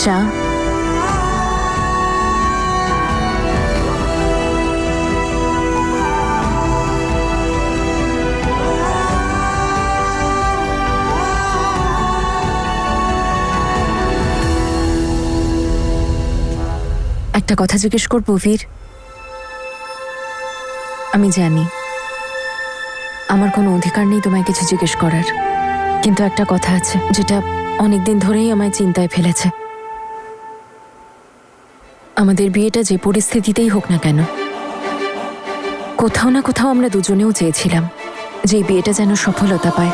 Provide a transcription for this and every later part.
চা? একটা কথা জিজ্ঞেস করবো বীর? আমি জানি আমার কোনো অধিকার নেই তোমায় কিছু জিজ্ঞেস করার, কিন্তু একটা কথা আছে যেটা অনেকদিন ধরেই আমায় চিন্তায় ফেলেছে। আমাদের বিয়েটা যে পরিস্থিতিতেই হোক না কেন, কোথাও না কোথাও আমরা দুজনেও চেয়েছিলাম যে এই বিয়েটা যেন সফলতা পায়।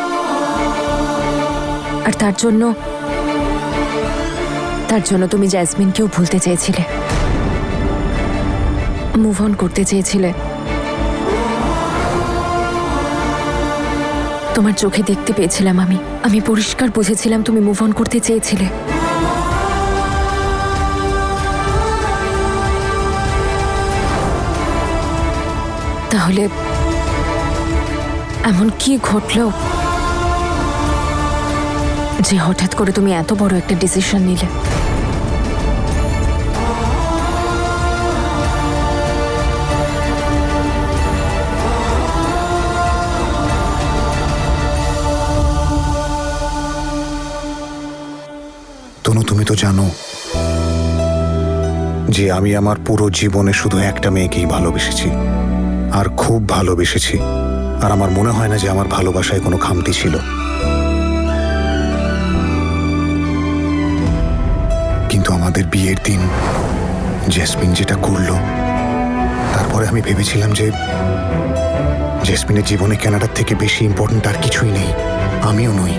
আর তার জন্য তুমি জ্যাসমিনকেও ভুলতে চেয়েছিলে, মুভ অন করতে চেয়েছিলে। তোমার চোখে দেখতে পেয়েছিলাম, আমি পরিষ্কার বুঝেছিলাম তুমি মুভ অন করতে চেয়েছিলে। তাহলে এমন কি ঘটলো যে হঠাৎ করে তুমি এত বড় একটা ডিসিশন নিলে? তনু, তুমি তো জানো যে আমি আমার পুরো জীবনে শুধু একটা মেয়েকেই ভালোবেসেছি, আর খুব ভালোবেসেছি। আর আমার মনে হয় না যে আমার ভালোবাসায় কোনো খামতি ছিল। কিন্তু আমাদের বিয়ের দিন জেসমিন যেটা করলো, তারপরে আমি ভেবেছিলাম যে জেসমিনের জীবনে কানাডার থেকে বেশি ইম্পর্ট্যান্ট আর কিছুই নেই, আমিও নই।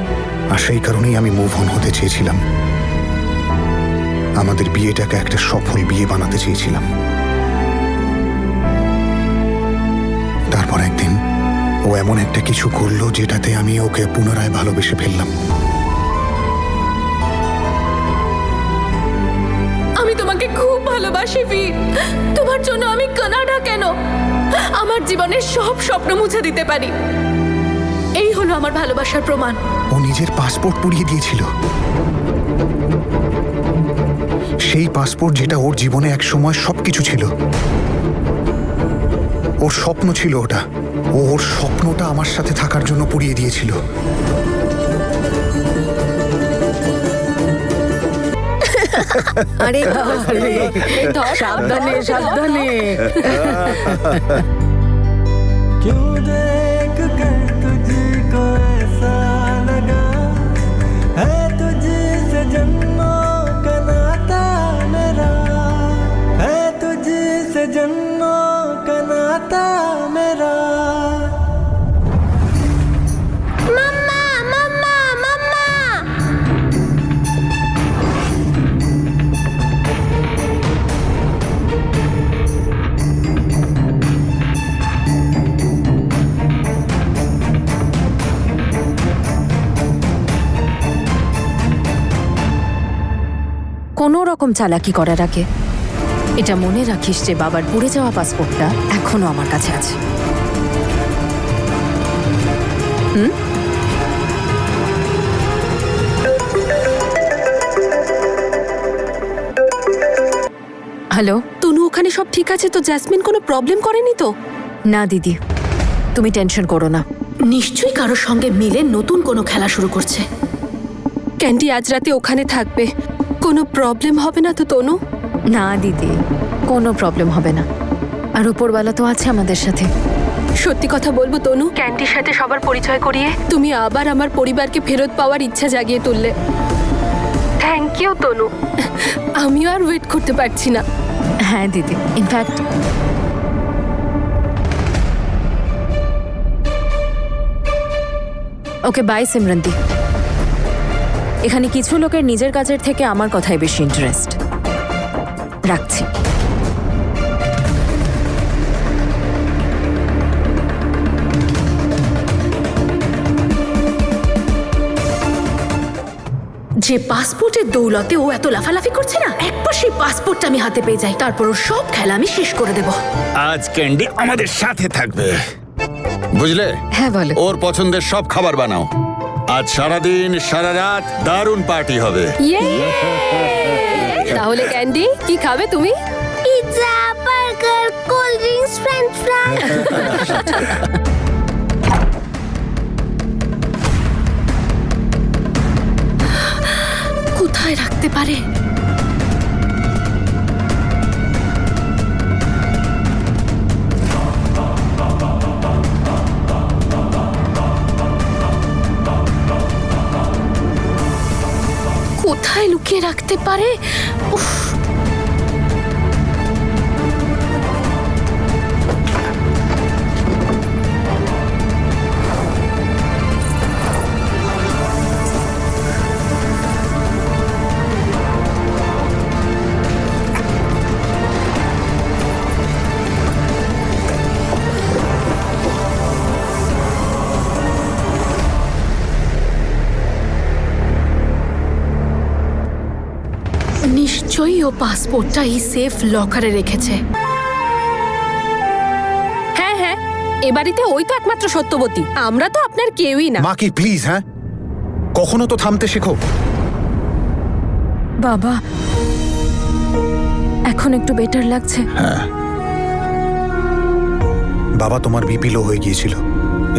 আর সেই কারণেই আমি মুভ অন হতে চেয়েছিলাম। আমাদের বিয়েটাকে একটা সফল বিয়ে বানাতে চেয়েছিলাম। তারপর একদিন ও এমন একটা কিছু করলো যেটাতে আমি ওকে পুনরায় ভালোবেসে ফেললাম। আমি তোমাকে খুব ভালোবাসি বীর। তোমার জন্য আমি কানাডা কেন, আমার জীবনের সব স্বপ্ন মুছে দিতে পারি। এই হলো আমার ভালোবাসার প্রমাণ। ও নিজের পাসপোর্ট পুড়িয়ে দিয়েছিল, সেই পাসপোর্ট যেটা ওর জীবনে এক সময় সবকিছু ছিল। ওর স্বপ্ন ছিল ওটা, ওর স্বপ্নটা আমার সাথে থাকার জন্য পুড়িয়ে দিয়েছিল। আরে সাবধানে সাবধানে। क्यों देख कर तुझको ऐसा लगा है, तुझसे जन्मों का नाता मेरा है, तुझसे जन्मों का नाता मेरा। মাম্মা মাম্মা মাম্মা, কোনো রকম চালাকি করার আগে এটা মনে রাখিস যে বাবার পুড়ে যাওয়া পাসপোর্টটা এখনো আমার কাছে আছে। হ্যালো? তনু ওখানে সব ঠিক আছে তো? জ্যাসমিন কোনো প্রবলেম করেনি তো? না দিদি, তুমি টেনশন করো না। নিশ্চয়ই কারোর সঙ্গে মিলে নতুন কোনো খেলা শুরু করছে। ক্যান্ডি আজ রাতে ওখানে থাকবে, কোনো প্রবলেম হবে না তো তনু? না দিদি, কোনো প্রবলেম হবে না। আর উপরওয়ালা তো আছে আমাদের সাথে। সত্যি কথা বলবো তনু, ক্যান্ডির সাথে সবার পরিচয় করিয়ে তুমি আবার আমার পরিবারকে ফেরত পাওয়ার ইচ্ছা জাগিয়ে তুললে। থ্যাংক ইউ তনু, আমিও আর ওয়েট করতে পারছি না। হ্যাঁ দিদি, ইনফ্যাক্ট ওকে বাই সিমরন্তি। এখানে কিছু লোকের নিজের কাজের থেকে আমার কথায় বেশি ইন্টারেস্ট। রাখছি। যে পাসপোর্টের দৌলতে ও এত লাফালাফি করছে না, একবার সেই পাসপোর্টটা আমি হাতে পেয়ে যাই, তারপর ওর সব খেলা আমি শেষ করে দেব। আজ ক্যান্ডি আমাদের সাথে থাকবে, বুঝলে? হ্যাঁ বলো। ওর পছন্দের সব খাবার বানাও, আজ সারাদিন সারা রাত দারুণ পার্টি হবে। ইয়ে! তাহলে ক্যান্ডি কি খাবে তুমি? Pizza, burger, cold drinks, French fry. কোথায় রাখতে পারে? কোথায় লুকিয়ে রাখতে পারে? উফ! নিশ্চয়ই ও পাসপোর্টটা এই সেফ লকারে রেখেছে। হ্যাঁ হ্যাঁ, এ বাড়িতে ওই তো একমাত্র সত্যবতী, আমরা তো আপনার কেউই না। মা কি প্লিজ, হ্যাঁ কখনো তো থামতে শেখো। বাবা, এখন একটু বেটার লাগছে? বাবা, তোমার বিপি লো হয়ে গিয়েছিল,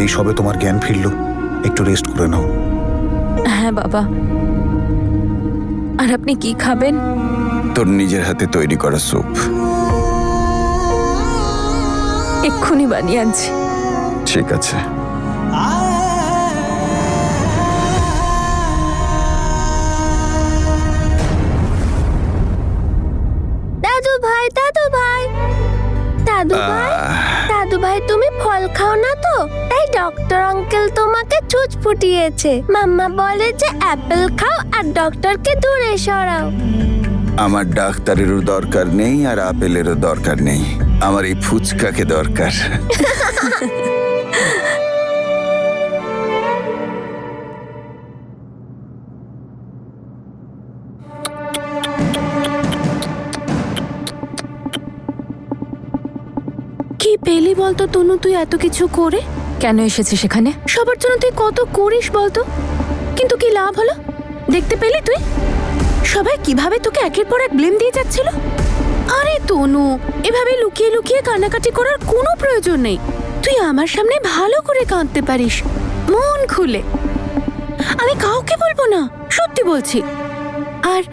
এই সবে তোমার জ্ঞান ফিরল, একটু রেস্ট করে নাও। হ্যাঁ বাবা। আর আপনি কি খাবেন? তোর নিজের হাতে তৈরি করা স্যুপ। এক্ষুনি বানিয়ে আনছি। ঠিক আছে। দাদু ভাই, দাদু ভাই, দাদু ভাই, দাদু ভাই, তুমি ফল খাও না তো? তাই ডক্টর আঙ্কেল তোমাকে চুচ ফুটিয়েছে। মাম্মা বলে যে অ্যাপেল খাও আর ডক্টরকে দূরে সরাও। আমার ডাক্তারেরও দরকার নেই আর আপেলেরও দরকার নেই, আমার এই ফুচকাকে দরকার। কি পেলি বলতো তনু তুই এত কিছু করে? কেন এসেছিস সেখানে? সবার জন্য তুই কত করিস বলতো, কিন্তু কি লাভ হলো? দেখতে পেলি তুই সবাই কিভাবে তোকে একের পর এক ব্লেম দিয়ে যাচ্ছিল? আরে তনু, এভাবে লুকিয়ে লুকিয়ে কান্নাকাটি করার কোনো প্রয়োজন নেই। তুই আমার সামনে ভালো করে কাঁদতে পারিস, মন খুলে। আমি কাউকে বলবো না, সত্যি বলছি। আর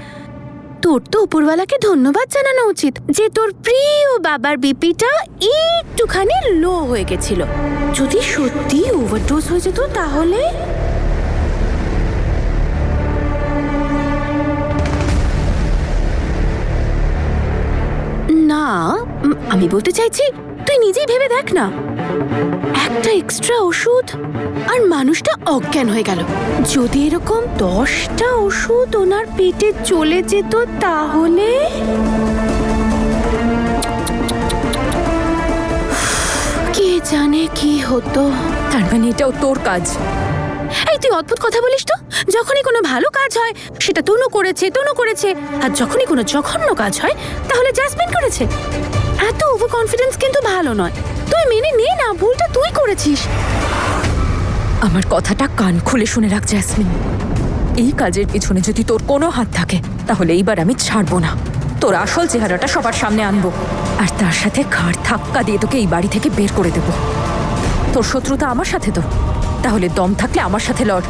তোর তো উপরওয়ালাকে ধন্যবাদ জানানো উচিত যে তোর প্রিয় বাবার বিপিটা একটুখানি লো হয়ে গেছিল। যদি সত্যি ওভারডোজ হয়ে যেত তাহলে? না, আমি বলতে চাইছি তুই নিজেই ভেবে দেখ না, একটা এক্সট্রা ওষুধ আর মানুষটা অজ্ঞান হয়ে গেল। যদি এরকম 10টা ওষুধ ওনার পেটে চলে যেত তাহলে? কে জানে কি হতো। তার মানে এটাও তোর কাজ? এই তুই অদ্ভুত কথা বলিস তো। যখনই কোনো ভালো কাজ হয় সেটা তনু করেছে, আর যখনই কোনো জঘন্য কাজ হয় তাহলে জাসমিন করেছে। এত ওভার কনফিডেন্স কিন্তু ভালো নয়। তুই মেনে নে না, ভুলটা তুই করেছিস। আমার কথাটা কান খুলে শুনে রাখ জেসমিন, এই কাজের পিছনে যদি তোর কোনো হাত থাকে তাহলে এইবার আমি ছাড়বো না। তোর আসল চেহারাটা সবার সামনে আনবো, আর তার সাথে ঘাড় ধাক্কা দিয়ে তোকে এই বাড়ি থেকে বের করে দেব। তোর শত্রুতা আমার সাথে তো, তাহলে দম থাকলে আমার সাথে লড়।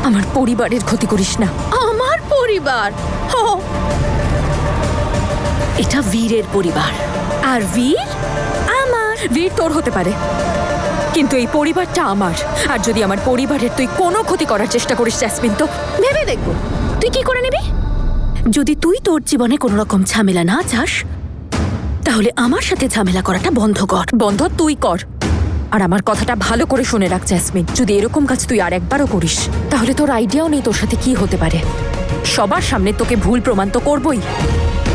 আমার পরিবারের ক্ষতি করিস না। আমার পরিবার? হো, এটা বীরের পরিবার, আর বীর আমার। বীর তোর হতে পারে, কিন্তু এই পরিবারটা আমার। আর যদি আমার পরিবারের তুই কোনো ক্ষতি করার চেষ্টা করিস জেসমিন, তো ভেবে দেখবো তুই কি করে নিবি। যদি তুই তোর জীবনে কোনো রকম ঝামেলা না চাস তাহলে আমার সাথে ঝামেলা করাটা বন্ধ কর। বন্ধ তুই কর। আর আমার কথাটা ভালো করে শুনে রাখ জেসমিন, যদি এরকম কাজ তুই আর একবারও করিস তাহলে তোর আইডিয়াও নেই তোর সাথে কি হতে পারে। সবার সামনে তোকে ভুল প্রমাণ তো করবই,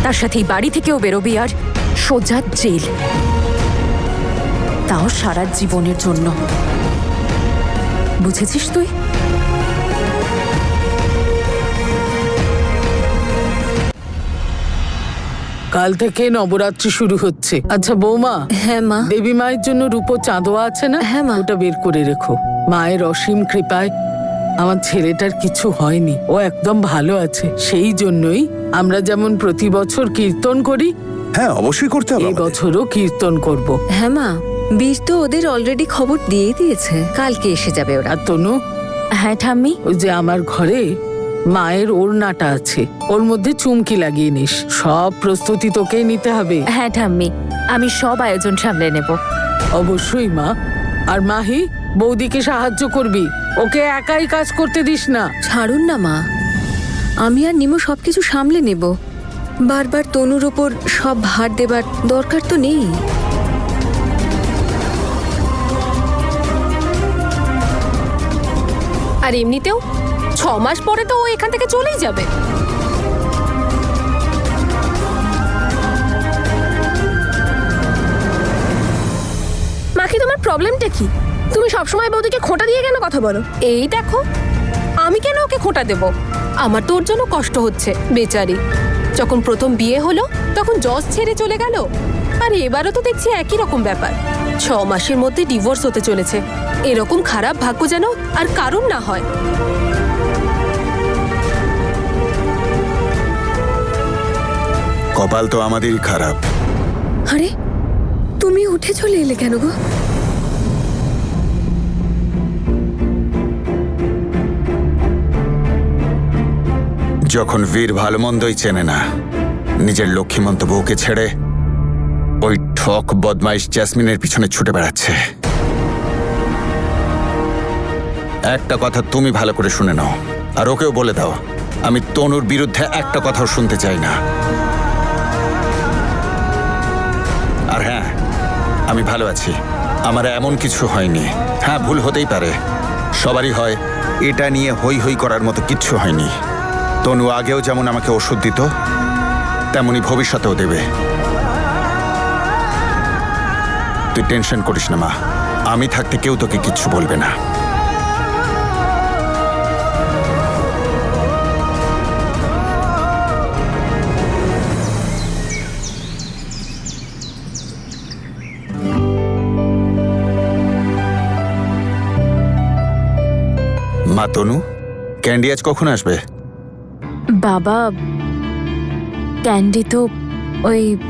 তার সাথে এই বাড়ি থেকেও বেরোবি, আর সোজা জেল, তাও সারা জীবনের জন্য। বুঝেছিস তুই? কাল থেকে নবরাত্রি শুরু হচ্ছে। আচ্ছা বৌমা, হ্যাঁ মা। দেবী মায়ের জন্য রূপো চাঁদোয়া আছে না? হ্যাঁ মা। ওটা বের করে রেখো। মায়ের অসীম কৃপায় আমার ছেলেটার কিছু হয়নি, ও একদম ভালো আছে। সেই জন্যই আমরা যেমন প্রতি বছর কীর্তন করি, হ্যাঁ অবশ্যই করতে হবে এই আমাদের। বছরও কীর্তন করব। হ্যাঁ মা, বীর তো ওদের অলরেডি খবর দিয়ে দিয়েছে, কালকে এসে যাবে ওরা। আর তনু, হ্যাঁ ঠাম্মি। ওই যে আমার ঘরে মায়ের ওড়নাটা আছে, ওর মধ্যে চুমকি লাগিয়ে নিস। সব প্রস্তুতি তোকেই নিতে হবে। হ্যাঁ ঠাম্মি, আমি সব আয়োজন সামলে নেব। অবশ্যই মা। আর মাহি, বৌদিকে সাহায্য করবি, ওকে একাই কাজ করতে দিস না। ছাড়ুন না মা, আমি আর নিমো সবকিছু সামলে নেব। বারবার তনুর ওপর সব ভার দেবার দরকার তো নেই। আর এমনিতেও 6 মাস পরে তো ও এখান থেকে চলেই যাবে। মাখি, তোমার প্রবলেমটা কি? তুমি সবসময় বৌদিকে খোঁটা দিয়ে কেন কথা বলো? এই দেখো, আমি কেন ওকে খোঁটা দেব? আমার তো ওর জন্য কষ্ট হচ্ছে, বেচারি। যখন প্রথম বিয়ে হলো তখন জজ ছেড়ে চলে গেল, আর এবারও তো দেখছি একই রকম ব্যাপার। 6 মাসের মধ্যে ডিভোর্স হতে চলেছে। এরকম খারাপ ভাগ্য যেন আর কারণ না হয়। কপাল তো আমাদেরই খারাপ। আরে তুমি উঠে চলে এলে কেন গো? যখন বীর ভালো মন্দই চেনে না, নিজের লক্ষ্মীমন্ত বউকে ছেড়ে ওই ঠক বদমাইশ জ্যাসমিনের পিছনে ছুটে বেড়াচ্ছে। একটা কথা তুমি ভালো করে শুনে নাও, আর ওকেও বলে দাও, আমি তনুর বিরুদ্ধে একটা কথাও শুনতে চাই না। আর হ্যাঁ, আমি ভালো আছি, আমার এমন কিছু হয়নি। হ্যাঁ, ভুল হতেই পারে, সবারই হয়। এটা নিয়ে হই হই করার মতো কিচ্ছু হয়নি। তনু আগেও যেমন আমাকে ওষুধ দিত, তেমনি ভবিষ্যতেও দেবে। তুই টেনশন করিস না মা, আমি থাকতে কেউ তোকে কিচ্ছু বলবে না। মা তনু, ক্যান্ডি আজ কখন আসবে? বাবা, ক্যান্ডি তো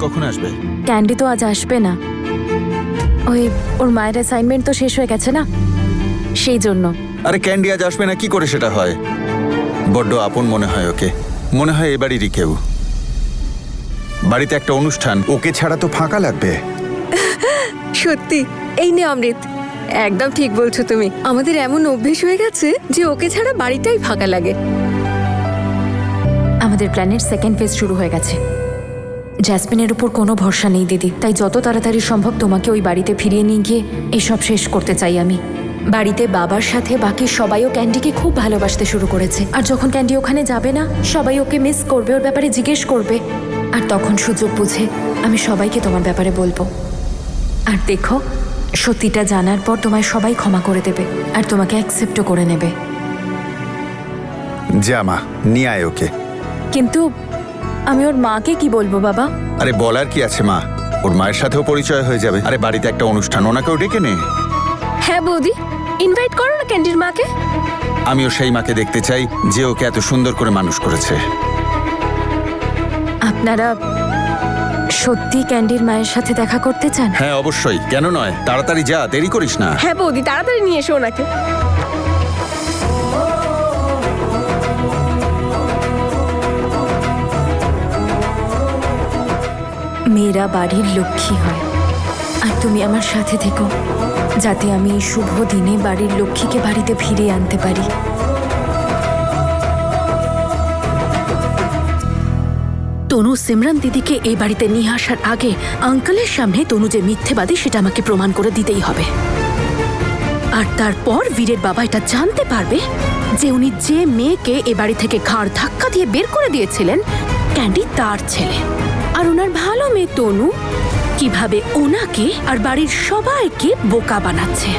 কখন আসবে? ক্যান্ডি তো আজ আসবে না। ওর মায়ের অ্যাসাইনমেন্ট তো শেষ হয়ে গেছে না, সেই জন্য। আরে ক্যান্ডি আজ আসবে না কি করে সেটা হয়? বড্ড আপন মনে হয় ওকে, মনে হয় এবারেরই কেউ। বাড়িতে একটা অনুষ্ঠান, ওকে ছাড়া তো ফাঁকা লাগবে। সত্যি, এই নে অমৃত, একদম ঠিক বলছো তুমি। আমাদের এমন অভ্যেস হয়ে গেছে যে ওকে ছাড়া বাড়িটাই ফাঁকা লাগে। আমাদের প্ল্যানের সেকেন্ড ফেজ শুরু হয়ে গেছে। জ্যাসমিনের উপর কোনো ভরসা নেই দিদি, তাই যত তাড়াতাড়ি সম্ভব তোমাকে ওই বাড়িতে ফিরিয়ে নিয়ে গিয়ে এসব শেষ করতে চাই আমি। বাড়িতে বাবার সাথে বাকি সবাইও ক্যান্ডিকে খুব ভালোবাসতে শুরু করেছে, আর যখন ক্যান্ডি ওখানে যাবে না, সবাই ওকে মিস করবে, ওর ব্যাপারে জিজ্ঞেস করবে। আর তখন সুযোগ বুঝে আমি সবাইকে তোমার ব্যাপারে বলবো। আর দেখো, সত্যিটা জানার পর তোমায় সবাই ক্ষমা করে দেবে, আর তোমাকে অ্যাকসেপ্টও করে নেবে। যা মা, নিয়ে আয় ওকে। কিন্তু আমি ওর মাকে কি বলবো বাবা? আরে বলার কি আছে মা, ওর মায়ের সাথেও পরিচয় হয়ে যাবে। আরে বাড়িতে একটা অনুষ্ঠান, ওনাকেও ডেকে নে। হ্যাঁ বৌদি, ইনভাইট করো না ক্যান্ডির মাকে। আমিও সেই মাকে দেখতে চাই যে ওকে এত সুন্দর করে মানুষ করেছে। আপনারা সত্যি ক্যান্ডির মায়ের সাথে দেখা করতে চান? হ্যাঁ অবশ্যই, কেন নয়। তাড়াতাড়ি যা, দেরি করিস না। হ্যাঁ বৌদি, তাড়াতাড়ি নিয়ে এসো ওনাকে। মেয়েরা বাড়ির লক্ষ্মী হয়, আর তুমি আমার সাথে থেকো, যাতে আমি এই শুভ দিনে বাড়ির লক্ষ্মীকে বাড়িতে ফিরিয়ে আনতে পারি। তনু সিমরান দিদিকে এই বাড়িতে নিয়ে আসার আগে আঙ্কেলের সামনে তনু যে মিথ্যেবাদী সেটা আমাকে প্রমাণ করে দিতেই হবে। আর তারপর বীরের বাবা এটা জানতে পারবে যে উনি যে মেয়েকে এ বাড়ি থেকে ঘাড় ধাক্কা দিয়ে বের করে দিয়েছিলেন, ক্যান্ডি তার ছেলে। আর ওনার ভালো মেয়ে তনু কিভাবে ওনাকে আর বাড়ির সবাইকে বোকা বানাচ্ছে।